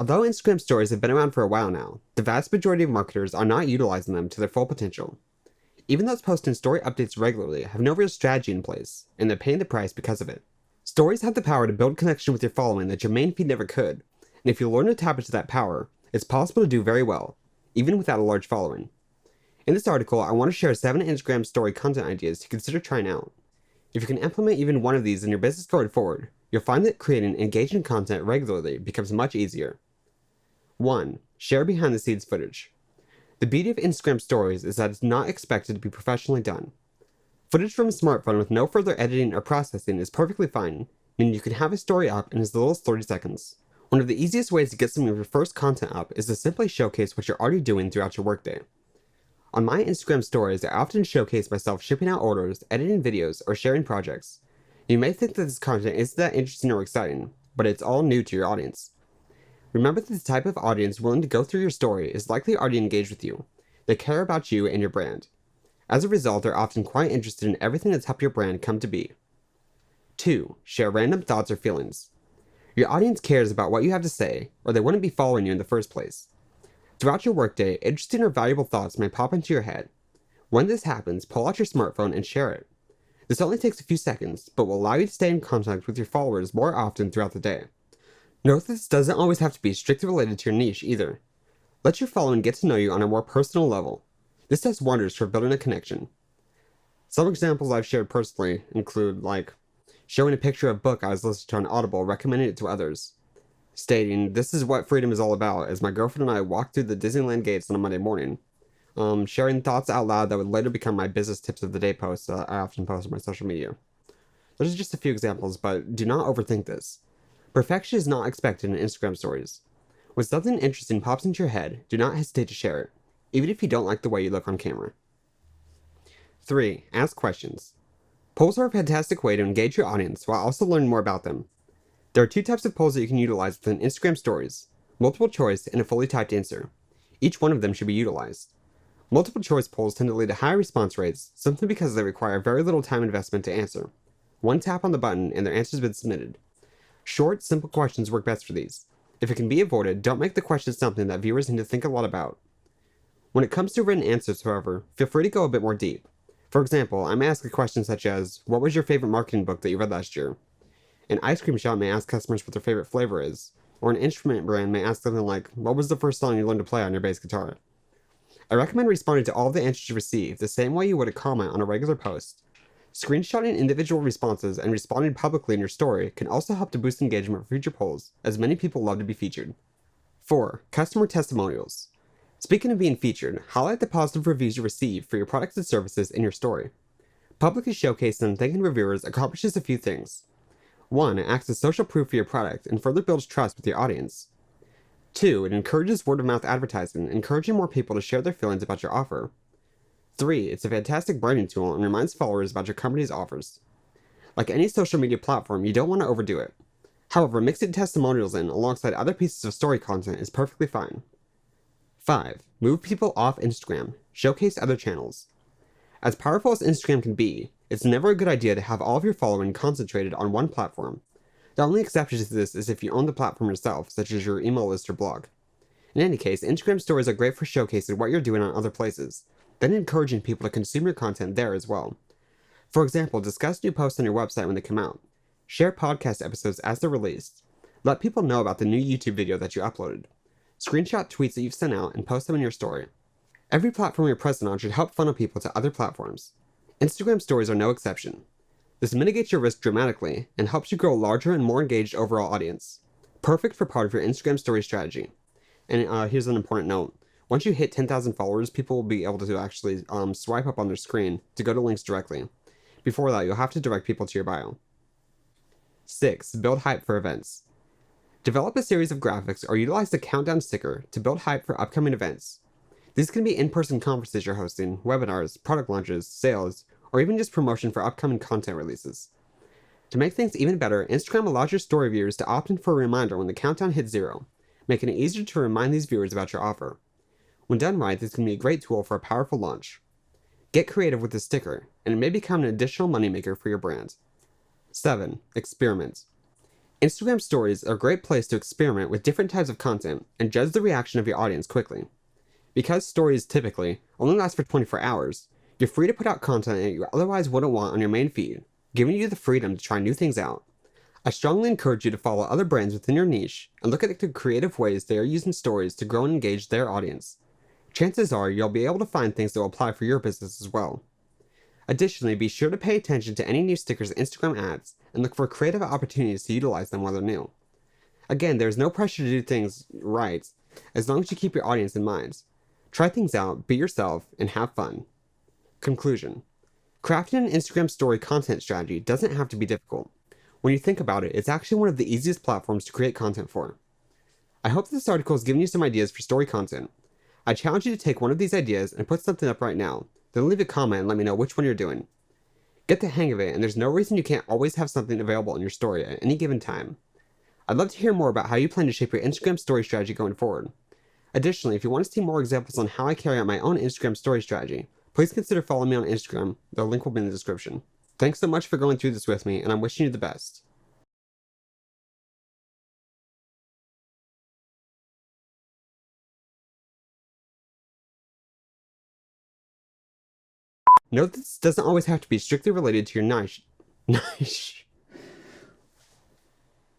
Although Instagram stories have been around for a while now, the vast majority of marketers are not utilizing them to their full potential. Even those posting story updates regularly have no real strategy in place, and they're paying the price because of it. Stories have the power to build connection with your following that your main feed never could, and if you learn to tap into that power, it's possible to do very well, even without a large following. In this article, I want to share 7 Instagram story content ideas to consider trying out. If you can implement even one of these in your business going forward, you'll find that creating engaging content regularly becomes much easier. 1. Share behind the scenes footage. The beauty of Instagram stories is that it's not expected to be professionally done. Footage from a smartphone with no further editing or processing is perfectly fine, meaning you can have a story up in as little as 30 seconds. One of the easiest ways to get some of your first content up is to simply showcase what you're already doing throughout your workday. On my Instagram stories, I often showcase myself shipping out orders, editing videos, or sharing projects. You may think that this content isn't that interesting or exciting, but it's all new to your audience. Remember that the type of audience willing to go through your story is likely already engaged with you. They care about you and your brand. As a result, they're often quite interested in everything that's helped your brand come to be. 2. Share random thoughts or feelings. Your audience cares about what you have to say, or they wouldn't be following you in the first place. Throughout your workday, interesting or valuable thoughts may pop into your head. When this happens, pull out your smartphone and share it. This only takes a few seconds, but will allow you to stay in contact with your followers more often throughout the day. Note that this doesn't always have to be strictly related to your niche either. Let your following get to know you on a more personal level. This does wonders for building a connection. Some examples I've shared personally include, showing a picture of a book I was listening to on Audible, recommending it to others. Stating, "This is what freedom is all about," as my girlfriend and I walked through the Disneyland gates on a Monday morning. Sharing thoughts out loud that would later become my business tips of the day posts I often post on my social media. Those are just a few examples, but do not overthink this. Perfection is not expected in Instagram stories. When something interesting pops into your head, do not hesitate to share it, even if you don't like the way you look on camera. 3. Ask questions. Polls are a fantastic way to engage your audience while also learning more about them. There are 2 types of polls that you can utilize within Instagram stories: multiple choice and a fully typed answer. Each one of them should be utilized. Multiple choice polls tend to lead to high response rates, simply because they require very little time investment to answer. One tap on the button and their answer has been submitted. Short, simple questions work best for these. If it can be avoided, don't make the question something that viewers need to think a lot about. When it comes to written answers, however, feel free to go a bit more deep. For example, I may ask a question such as, "What was your favorite marketing book that you read last year?" An ice cream shop may ask customers what their favorite flavor is, or an instrument brand may ask something like, "What was the first song you learned to play on your bass guitar?" I recommend responding to all of the answers you receive the same way you would a comment on a regular post. Screenshotting individual responses and responding publicly in your story can also help to boost engagement for future polls, as many people love to be featured. 4. Customer testimonials. Speaking of being featured, highlight the positive reviews you receive for your products and services in your story. Publicly showcasing and thanking reviewers accomplishes a few things. 1. It acts as social proof for your product and further builds trust with your audience. 2. It encourages word-of-mouth advertising, encouraging more people to share their feelings about your offer. 3. It's a fantastic branding tool and reminds followers about your company's offers. Like any social media platform, you don't want to overdo it. However, mixing testimonials in alongside other pieces of story content is perfectly fine. 5. Move people off Instagram. Showcase other channels. As powerful as Instagram can be, it's never a good idea to have all of your following concentrated on one platform. The only exception to this is if you own the platform yourself, such as your email list or blog. In any case, Instagram stories are great for showcasing what you're doing on other places, then encouraging people to consume your content there as well. For example, discuss new posts on your website when they come out. Share podcast episodes as they're released. Let people know about the new YouTube video that you uploaded. Screenshot tweets that you've sent out and post them in your story. Every platform you're present on should help funnel people to other platforms. Instagram stories are no exception. This mitigates your risk dramatically and helps you grow a larger and more engaged overall audience. Perfect for part of your Instagram story strategy. And here's an important note. Once you hit 10,000 followers, people will be able to actually swipe up on their screen to go to links directly. Before that, you'll have to direct people to your bio. 6. Build hype for events. Develop a series of graphics or utilize the countdown sticker to build hype for upcoming events. These can be in-person conferences you're hosting, webinars, product launches, sales, or even just promotion for upcoming content releases. To make things even better, Instagram allows your story viewers to opt in for a reminder when the countdown hits 0, making it easier to remind these viewers about your offer. When done right, this can be a great tool for a powerful launch. Get creative with the sticker, and it may become an additional moneymaker for your brand. 7. Experiment. Instagram stories are a great place to experiment with different types of content and judge the reaction of your audience quickly. Because stories typically only last for 24 hours, you're free to put out content that you otherwise wouldn't want on your main feed, giving you the freedom to try new things out. I strongly encourage you to follow other brands within your niche and look at the creative ways they are using stories to grow and engage their audience. Chances are you'll be able to find things that will apply for your business as well. Additionally, be sure to pay attention to any new stickers Instagram adds and look for creative opportunities to utilize them while they're new. Again, there's no pressure to do things right as long as you keep your audience in mind. Try things out, be yourself, and have fun. Conclusion. Crafting an Instagram story content strategy doesn't have to be difficult. When you think about it, it's actually one of the easiest platforms to create content for. I hope this article has given you some ideas for story content. I challenge you to take one of these ideas and put something up right now, then leave a comment and let me know which one you're doing. Get the hang of it, and there's no reason you can't always have something available in your story at any given time. I'd love to hear more about how you plan to shape your Instagram story strategy going forward. Additionally, if you want to see more examples on how I carry out my own Instagram story strategy, please consider following me on Instagram. The link will be in the description. Thanks so much for going through this with me, and I'm wishing you the best. Note that this doesn't always have to be strictly related to your niche.